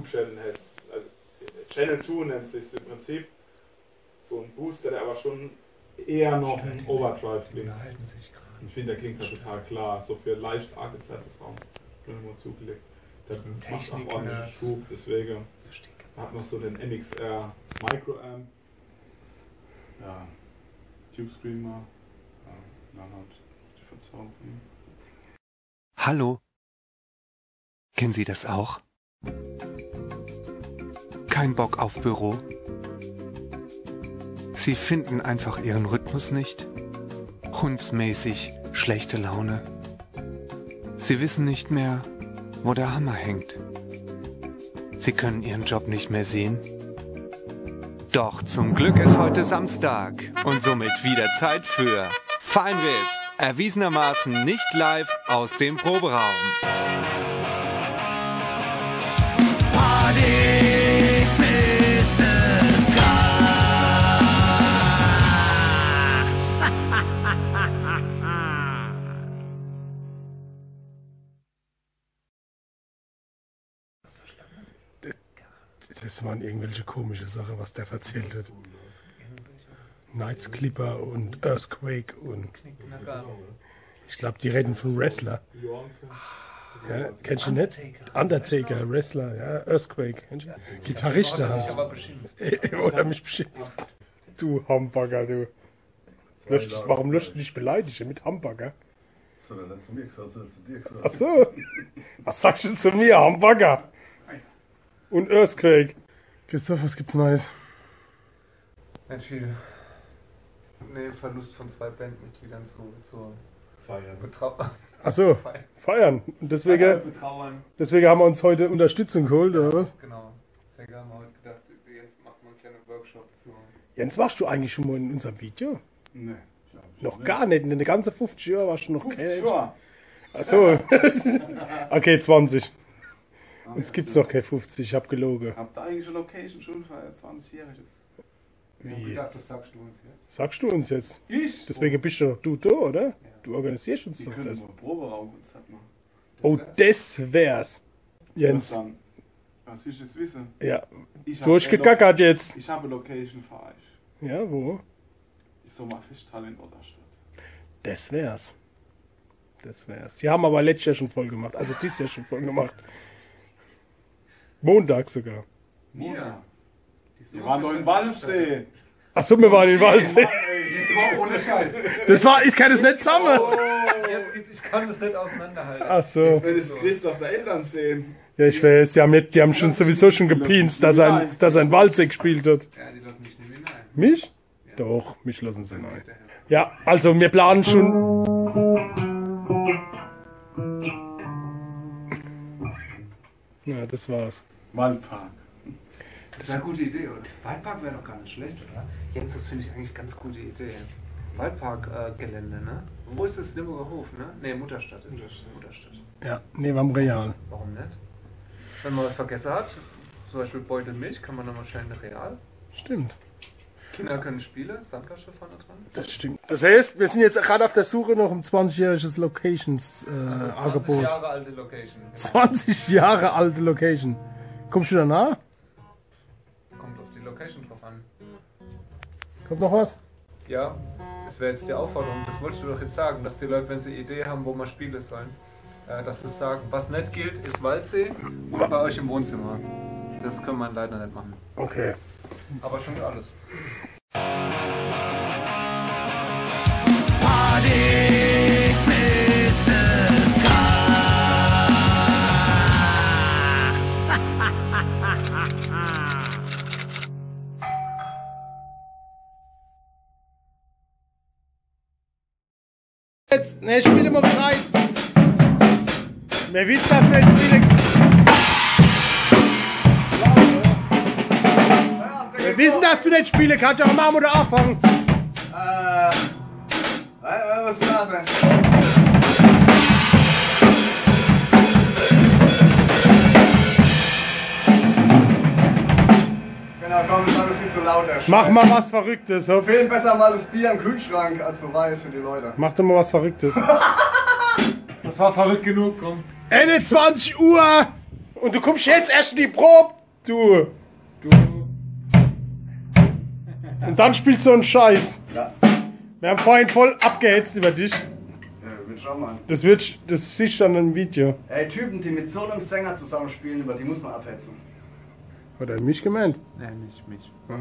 2-Channel hast. Also Channel 2 nennt sich im Prinzip. So ein Booster, der aber schon eher noch ein Overdrive klingt. Ich finde, der klingt da total klar. So für leicht argezeigtes Raum. Irgendwo zugelegt. Der macht auch ordentlich Schub, deswegen hat noch so den MXR Microamp. Ja, Tube Screamer. Ja, dann halt die Verzauberung von ihm. Hallo. Kennen Sie das auch? Kein Bock auf Büro? Sie finden einfach Ihren Rhythmus nicht? Hundsmäßig schlechte Laune? Sie wissen nicht mehr, wo der Hammer hängt? Sie können Ihren Job nicht mehr sehen? Doch zum Glück ist heute Samstag und somit wieder Zeit für Feinripp, erwiesenermaßen nicht live aus dem Proberaum. Party bis es kracht. Das waren irgendwelche komische Sachen, was der erzählt hat. Knights Clipper und Earthquake und ich glaube, die reden von Wrestler. Ja, kennst du nicht? Undertaker, Wrestler, ja, Earthquake. Gitarrist halt. Oder mich beschimpft. Du Hamburger, du. Warum löscht du dich beleidigen mit Hamburger? Das hat er nicht zu mir gesagt, das hat er zu dir gesagt. Achso. Was sagst du zu mir, Hamburger? Und Earthquake. Christoph, was gibt's Neues? Nicht viel. Nee, Verlust von 2 Bandmitgliedern zur Feiern. Achso, feiern. Und deswegen haben wir uns heute Unterstützung geholt, oder was? Genau. Deswegen haben wir heute gedacht, jetzt macht man einen kleinen Workshop zu. Jens, warst du eigentlich schon mal in unserem Video? Nee. Noch gar nicht. In den ganzen 50 Jahren warst du noch 50 Jahre. Achso. Okay, 20. Uns gibt's noch keine 50, ich hab gelogen. Habt ihr eigentlich eine Location schon für 20-Jähriges? Wie? Ja, das sagst du uns jetzt. Sagst du uns jetzt? Ich? Deswegen bist du doch du da, oder? Ja. Du organisierst uns Die doch können das. mal ein Proberaumkonzert machen. Oh, das wär's. Jens. Was willst du jetzt wissen? Ja. Du hast gegackert jetzt. Ich habe eine Location für euch. Ja, wo? Die Sommerfesthalle in Otterstadt. Das wär's. Das wär's. Die haben aber letztes Jahr schon voll gemacht. Also dieses Jahr schon voll gemacht. Montag sogar. Ja. Wir waren doch in Waldsee. Achso, wir waren in Waldsee. Jetzt war ohne Scheiß. Ich kann das nicht zusammen. Ich kann das nicht auseinanderhalten. Achso. Wenn es Christophs Eltern sehen. Ja, ich weiß, die haben schon sowieso schon gepinst, dass er in Waldsee gespielt hat. Ja, die lassen mich nicht mehr hinein. Mich? Ja. Doch, mich lassen sie rein. Ja, also wir planen schon. Ja, das war's. Waldpark. Das wäre eine gute Idee, oder? Waldpark wäre doch gar nicht schlecht, oder? Jens, das finde ich eigentlich eine ganz gute Idee. Waldpark-Gelände, ne? Wo ist das? Limburger Hof, ne? Ne, Mutterstadt ist das. Mutterstadt. Ja, nee, beim Real. Warum nicht? Wenn man was vergessen hat, zum Beispiel Beutel Milch, kann man nochmal schnell in Real. Stimmt. Kinder können Spiele, Sandkasche vorne dran. Das stimmt. Das heißt, wir sind jetzt gerade auf der Suche noch um 20-jähriges Locations-Angebot. 20 Jahre alte Location. Genau. 20 Jahre alte Location. Kommst du danach? Kommt auf die Location drauf an. Kommt noch was? Ja, das wäre jetzt die Aufforderung, das wolltest du doch jetzt sagen, dass die Leute, wenn sie eine Idee haben, wo man spielen sollen, dass sie sagen, was nicht gilt, ist Waldsee und bei euch im Wohnzimmer. Das können wir leider nicht machen. Okay. Aber schon alles. Party bis es kracht. Jetzt, ne, spiel mal frei. Wer wisst das, wenn spielen? Wir wissen, dass du nicht spielen kannst, aber machen oder anfangen. Was machen? Genau, komm, das ist alles viel zu laut. Mach mal was Verrücktes. Wir fehlen besser mal das Bier im Kühlschrank als Beweis für die Leute. Mach doch mal was Verrücktes. Das war verrückt genug, komm. Ende 20 Uhr. Und du kommst jetzt erst in die Probe, du. Und dann spielst du einen Scheiß. Ja. Wir haben vorhin voll abgehetzt über dich. Will schon mal. Das siehst du dann im Video. Ey, Typen, die mit so einem Sänger zusammenspielen, über die muss man abhetzen. Hat er mich gemeint? Nein, nicht mich. Ja.